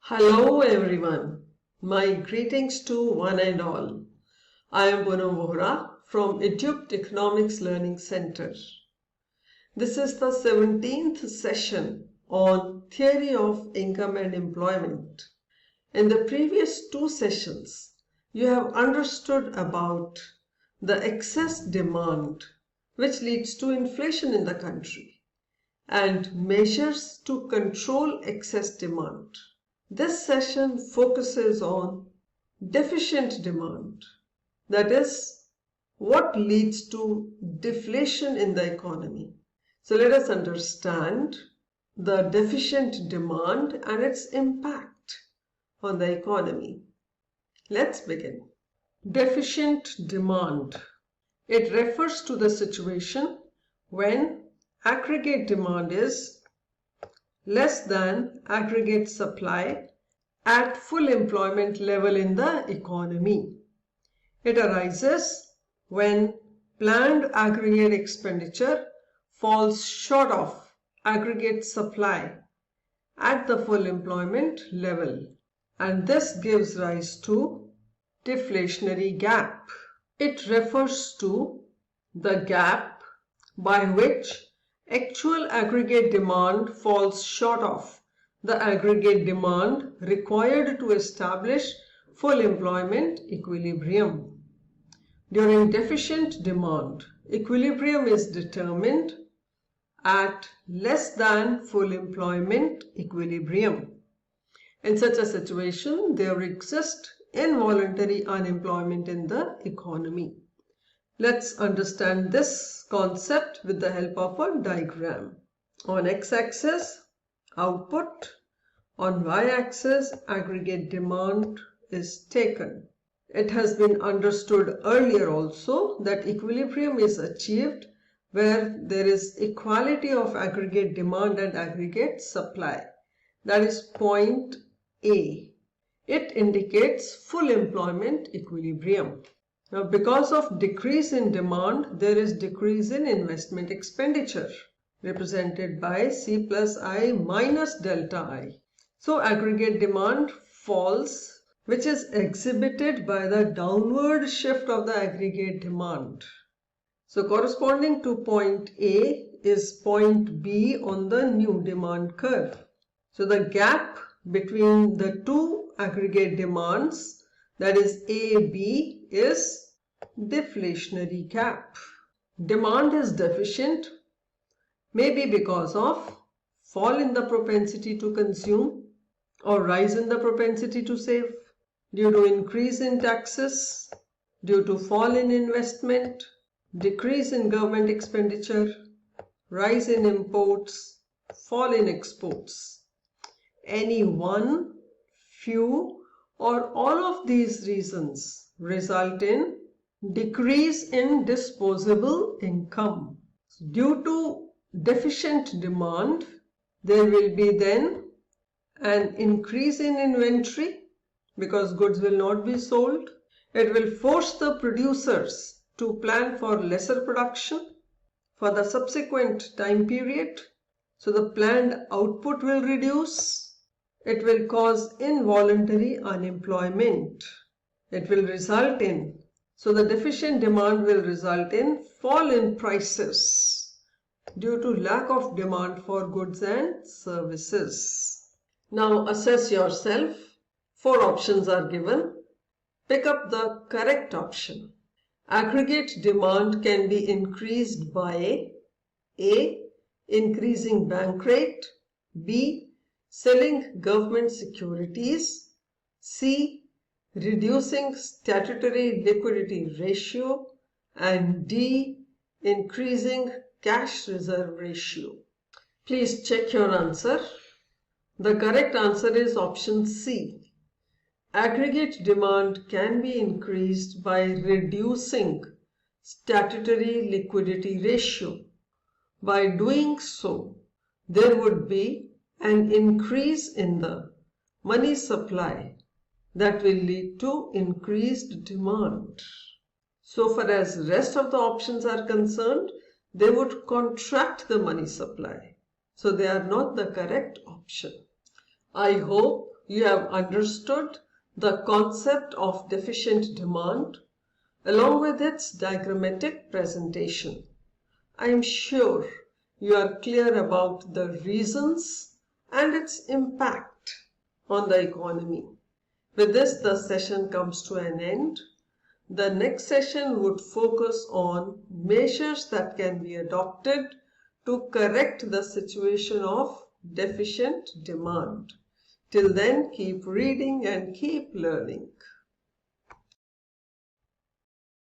Hello everyone. My greetings to one and all. I am Poonam Vohra from Economics Learning Center. This is the 17th session on Theory of Income and Employment. In the previous two sessions, you have understood about the excess demand which leads to inflation in the country and measures to control excess demand. This session focuses on deficient demand, that is, what leads to deflation in the economy. So let us understand the deficient demand and its impact on the economy. Let's begin. Deficient demand. It refers to the situation when aggregate demand is less than aggregate supply at full employment level in the economy. It arises when planned aggregate expenditure falls short of aggregate supply at the full employment level, and this gives rise to deflationary gap. It refers to the gap by which actual aggregate demand falls short of the aggregate demand required to establish full employment equilibrium. During deficient demand, equilibrium is determined at less than full employment equilibrium. In such a situation, there exists involuntary unemployment in the economy. Let's understand this concept with the help of a diagram. On x-axis, output. On y-axis, aggregate demand is taken. It has been understood earlier also that equilibrium is achieved where there is equality of aggregate demand and aggregate supply. That is point A. It indicates full employment equilibrium. Now, because of decrease in demand, there is decrease in investment expenditure, represented by C plus I minus delta I. So, aggregate demand falls, which is exhibited by the downward shift of the aggregate demand. So, corresponding to point A is point B on the new demand curve. So, the gap between the two aggregate demands, that is AB, is deflationary gap. Demand is deficient, maybe because of fall in the propensity to consume or rise in the propensity to save, due to increase in taxes, due to fall in investment, decrease in government expenditure, rise in imports, fall in exports. Any one, few, or all of these reasons result in decrease in disposable income. Due to deficient demand, there will be then an increase in inventory because goods will not be sold. It will force the producers to plan for lesser production for the subsequent time period. So the planned output will reduce. It will cause involuntary unemployment. It will result in, so the deficient demand will result in fall in prices due to lack of demand for goods and services. Now assess yourself. 4 options are given. Pick up the correct option. Aggregate demand can be increased by A. Increasing bank rate, B. Selling government securities, C. Reducing statutory liquidity ratio, and D. Increasing cash reserve ratio. Please check your answer. The correct answer is option C. Aggregate demand can be increased by reducing statutory liquidity ratio. By doing so, there would be an increase in the money supply that will lead to increased demand. So far as rest of the options are concerned, they would contract the money supply. So they are not the correct option. I hope you have understood the concept of deficient demand along with its diagrammatic presentation. I am sure you are clear about the reasons and its impact on the economy. With this, the session comes to an end. The next session would focus on measures that can be adopted to correct the situation of deficient demand. Till then, keep reading and keep learning.